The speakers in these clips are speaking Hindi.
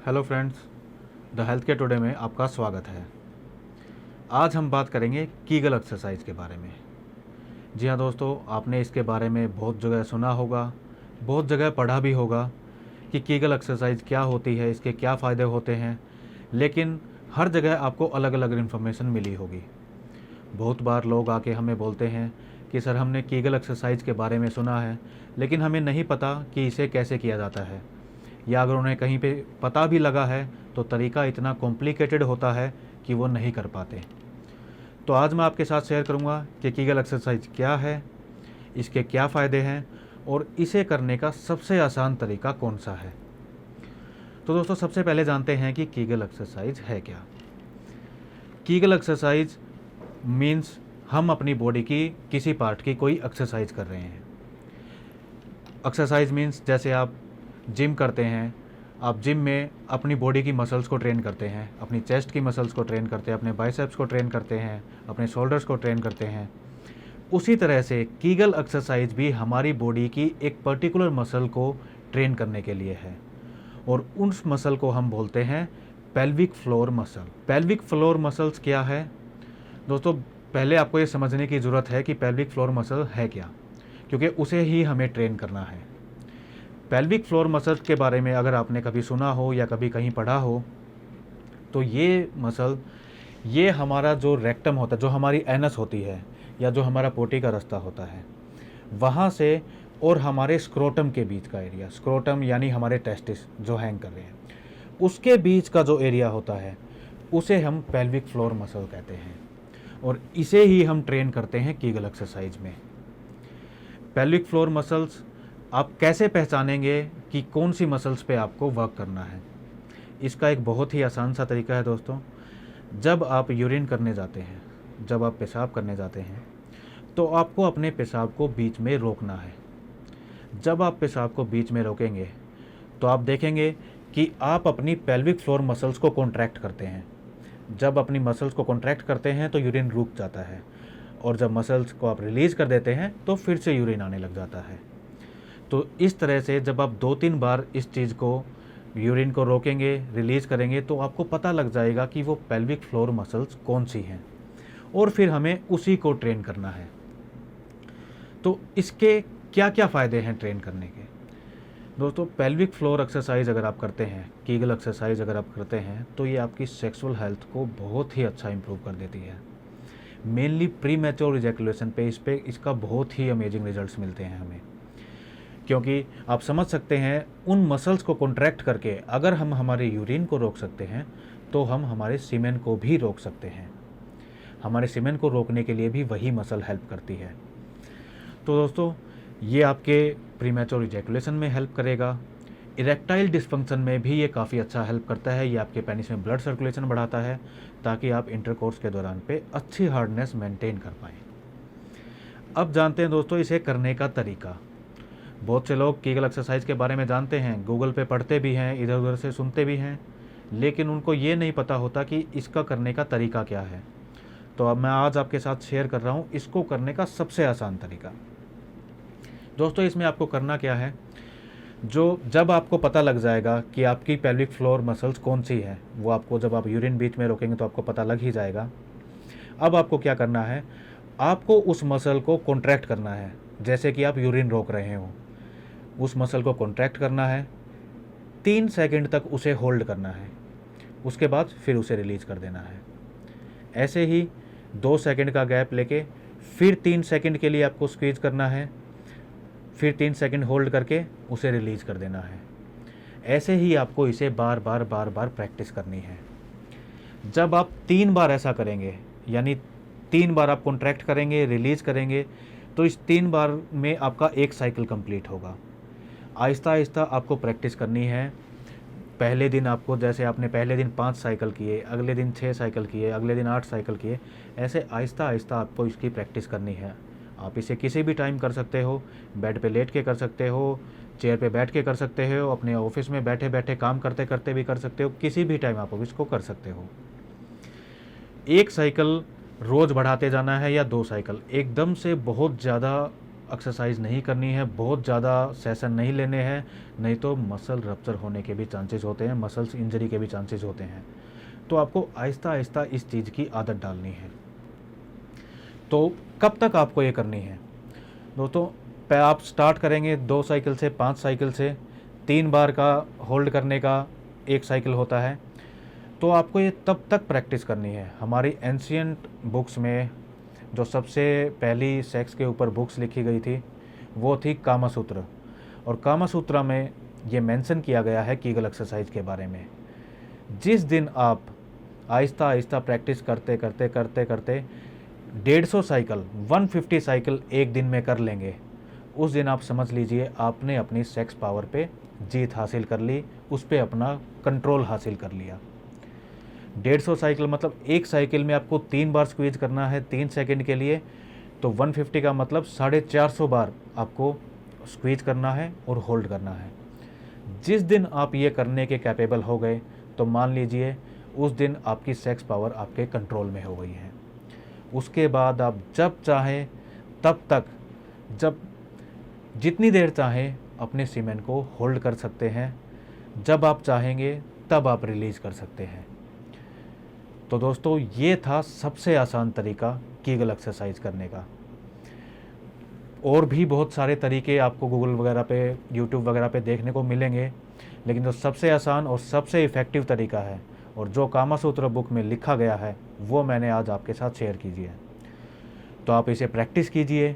Hello friends, the health care today में आपका स्वागत है। आज हम बात करेंगे कीगल एक्सरसाइज के बारे में। जी हाँ दोस्तों, आपने इसके बारे में बहुत जगह सुना होगा, बहुत जगह पढ़ा भी होगा कि कीगल एक्सरसाइज क्या होती है, इसके क्या फ़ायदे होते हैं, लेकिन हर जगह आपको अलग अलग इन्फॉर्मेशन मिली होगी। बहुत बार लोग आके हमें बोलते हैं कि सर हमने कीगल एक्सरसाइज के बारे में सुना है, लेकिन हमें नहीं पता कि इसे कैसे किया जाता है, या अगर उन्हें कहीं पे पता भी लगा है तो तरीका इतना कॉम्प्लिकेटेड होता है कि वो नहीं कर पाते। तो आज मैं आपके साथ शेयर करूंगा कि कीगल एक्सरसाइज क्या है, इसके क्या फ़ायदे हैं और इसे करने का सबसे आसान तरीका कौन सा है। तो दोस्तों, सबसे पहले जानते हैं कि कीगल एक्सरसाइज है क्या। कीगल एक्सरसाइज मीन्स हम अपनी बॉडी की किसी पार्ट की कोई एक्सरसाइज कर रहे हैं। एक्सरसाइज मीन्स जैसे आप जिम करते हैं, आप जिम में अपनी बॉडी की मसल्स को ट्रेन करते हैं, अपनी चेस्ट की मसल्स को ट्रेन करते हैं, अपने बाइसेप्स को ट्रेन करते हैं, अपने शोल्डर्स को ट्रेन करते हैं। उसी तरह से कीगल एक्सरसाइज भी हमारी बॉडी की एक पर्टिकुलर मसल को ट्रेन करने के लिए है, और उस मसल को हम बोलते हैं pelvic floor muscle. Pelvic floor muscles क्या है दोस्तों, पहले आपको ये समझने की ज़रूरत है कि पेल्विक फ्लोर मसल है क्या, क्योंकि उसे ही हमें ट्रेन करना है। पेल्विक फ्लोर मसल के बारे में अगर आपने कभी सुना हो या कभी कहीं पढ़ा हो, तो ये मसल, ये हमारा जो रेक्टम होता है, जो हमारी एनस होती है या जो हमारा पोटी का रास्ता होता है, वहाँ से और हमारे स्क्रोटम के बीच का एरिया, स्क्रोटम यानी हमारे टेस्टिस जो हैंग कर रहे हैं, उसके बीच का जो एरिया होता है उसे हम पेल्विक फ्लोर मसल कहते हैं, और इसे ही हम ट्रेन करते हैं कीगल एक्सरसाइज में। पेल्विक फ्लोर मसल्स आप कैसे पहचानेंगे कि कौन सी मसल्स पे आपको वर्क करना है। इसका एक बहुत ही आसान सा तरीका है दोस्तों। जब आप यूरिन करने जाते हैं, जब आप पेशाब करने जाते हैं, तो आपको अपने पेशाब को बीच में रोकना है। जब आप पेशाब को बीच में रोकेंगे तो आप देखेंगे कि आप अपनी पेल्विक फ्लोर मसल्स को कॉन्ट्रैक्ट करते हैं। जब अपनी मसल्स को कॉन्ट्रैक्ट करते हैं तो यूरिन रुक जाता है, और जब मसल्स को आप रिलीज़ कर देते हैं तो फिर से यूरिन आने लग जाता है। तो इस तरह से जब आप 2-3 बार इस चीज़ को, यूरिन को रोकेंगे, रिलीज़ करेंगे, तो आपको पता लग जाएगा कि वो पेल्विक फ्लोर मसल्स कौन सी हैं, और फिर हमें उसी को ट्रेन करना है। तो इसके क्या क्या फ़ायदे हैं ट्रेन करने के दोस्तों। पेल्विक फ्लोर एक्सरसाइज अगर आप करते हैं, कीगल एक्सरसाइज अगर आप करते हैं, तो ये आपकी सेक्सुअल हेल्थ को बहुत ही अच्छा इंप्रूव कर देती है। मेनली प्री मैच्योर इजैकुलेशन पे इसका बहुत ही अमेजिंग रिजल्ट्स मिलते हैं हमें, क्योंकि आप समझ सकते हैं उन मसल्स को कॉन्ट्रैक्ट करके अगर हम हमारे यूरिन को रोक सकते हैं, तो हम हमारे सीमेन को भी रोक सकते हैं। हमारे सीमेन को रोकने के लिए भी वही मसल हेल्प करती है। तो दोस्तों, ये आपके प्रीमैच्योर इजैकुलेशन में हेल्प करेगा। इरेक्टाइल डिस्फंक्शन में भी ये काफ़ी अच्छा हेल्प करता है। ये आपके पेनिस में ब्लड सर्कुलेशन बढ़ाता है, ताकि आप इंटरकोर्स के दौरान पे अच्छी हार्डनेस मेंटेन कर पाएँ। अब जानते हैं दोस्तों इसे करने का तरीका। बहुत से लोग कीगल एक्सरसाइज के बारे में जानते हैं, गूगल पे पढ़ते भी हैं, इधर उधर से सुनते भी हैं, लेकिन उनको ये नहीं पता होता कि इसका करने का तरीका क्या है। तो अब मैं आज आपके साथ शेयर कर रहा हूँ इसको करने का सबसे आसान तरीका। दोस्तों, इसमें आपको करना क्या है, जो जब आपको पता लग जाएगा कि आपकी पेल्विक फ्लोर मसल्स कौन सी है, वो आपको जब आप यूरिन बीच में रोकेंगे तो आपको पता लग ही जाएगा। अब आपको क्या करना है, आपको उस मसल को कॉन्ट्रैक्ट करना है, जैसे कि आप यूरिन रोक रहे हो। उस मसल को कॉन्ट्रैक्ट करना है, 3 सेकंड तक उसे होल्ड करना है, उसके बाद फिर उसे रिलीज़ कर देना है। ऐसे ही 2 सेकंड का गैप लेके फिर 3 सेकंड के लिए आपको स्क्वीज करना है, फिर 3 सेकंड होल्ड करके उसे रिलीज़ कर देना है। ऐसे ही आपको इसे बार बार प्रैक्टिस करनी है। जब आप 3 बार ऐसा करेंगे, यानी 3 बार आप कॉन्ट्रैक्ट करेंगे, रिलीज़ करेंगे, तो इस 3 बार में आपका एक साइकिल कंप्लीट होगा। आहिस्ता आहिस्ता आपको प्रैक्टिस करनी है। पहले दिन आपको, जैसे आपने पहले दिन 5 साइकिल किए, अगले दिन 6 साइकिल किए, अगले दिन 8 साइकिल किए, ऐसे आहिस्ता आहिस्ता आपको इसकी प्रैक्टिस करनी है। आप इसे किसी भी टाइम कर सकते हो, बेड पे लेट के कर सकते हो, चेयर पे बैठ के कर सकते हो, अपने ऑफिस में बैठे बैठे काम करते करते भी कर सकते हो, किसी भी टाइम आप इसको कर सकते हो। एक साइकिल रोज़ बढ़ाते जाना है या 2 साइकिल, एकदम से बहुत ज़्यादा एक्सरसाइज नहीं करनी है, बहुत ज़्यादा सेशन नहीं लेने हैं, नहीं तो मसल रप्चर होने के भी चांसेस होते हैं, मसल्स इंजरी के भी चांसेस होते हैं। तो आपको आहिस्ता आहिस्ता इस चीज़ की आदत डालनी है। तो कब तक आपको ये करनी है दोस्तों? आप स्टार्ट करेंगे 2 साइकिल से, 5 साइकिल से, 3 बार का होल्ड करने का 1 साइकिल होता है। तो आपको ये तब तक प्रैक्टिस करनी है। हमारी एंशियंट बुक्स में जो सबसे पहली सेक्स के ऊपर बुक्स लिखी गई थी वो थी कामा सूत्र, और कामा सूत्रा में ये मेंशन किया गया है कीगल एक्सरसाइज के बारे में। जिस दिन आप आहिस्ता आहिस्ता प्रैक्टिस करते करते करते करते 150 साइकिल 150 साइकिल एक दिन में कर लेंगे, उस दिन आप समझ लीजिए आपने अपनी सेक्स पावर पे जीत हासिल कर ली, उस पर अपना कंट्रोल हासिल कर लिया। 150 साइकिल मतलब एक साइकिल में आपको 3 बार स्क्वीज करना है 3 सेकंड के लिए, तो 150 का मतलब 450 बार आपको स्क्वीज करना है और होल्ड करना है। जिस दिन आप ये करने के कैपेबल हो गए तो मान लीजिए उस दिन आपकी सेक्स पावर आपके कंट्रोल में हो गई है। उसके बाद आप जब चाहें तब तक, जब जितनी देर चाहें अपने सीमेन को होल्ड कर सकते हैं, जब आप चाहेंगे तब आप रिलीज़ कर सकते हैं। तो दोस्तों ये था सबसे आसान तरीका कीगल एक्सरसाइज करने का। और भी बहुत सारे तरीके आपको गूगल वगैरह पे, यूट्यूब वगैरह पे देखने को मिलेंगे, लेकिन जो सबसे आसान और सबसे इफ़ेक्टिव तरीका है और जो कामा सूत्र बुक में लिखा गया है वो मैंने आज आपके साथ शेयर कीजिए। तो आप इसे प्रैक्टिस कीजिए,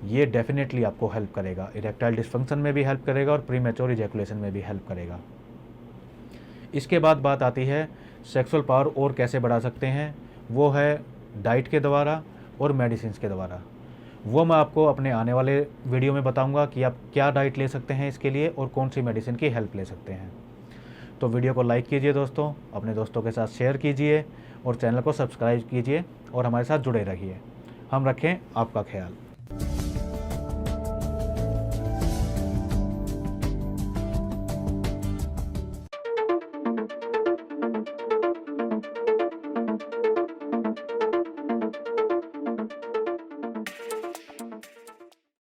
ये डेफिनेटली आपको हेल्प करेगा। इरेक्टाइल डिस्फंक्शन में भी हेल्प करेगा और प्रीमेच्योर इजैकुलेशन में भी हेल्प करेगा। इसके बाद बात आती है सेक्सुअल पावर और कैसे बढ़ा सकते हैं, वो है डाइट के द्वारा और मेडिसिन के द्वारा। वो मैं आपको अपने आने वाले वीडियो में बताऊंगा कि आप क्या डाइट ले सकते हैं इसके लिए और कौन सी मेडिसिन की हेल्प ले सकते हैं। तो वीडियो को लाइक कीजिए दोस्तों, अपने दोस्तों के साथ शेयर कीजिए और चैनल को सब्सक्राइब कीजिए और हमारे साथ जुड़े रहिए। हम रखें आपका ख्याल।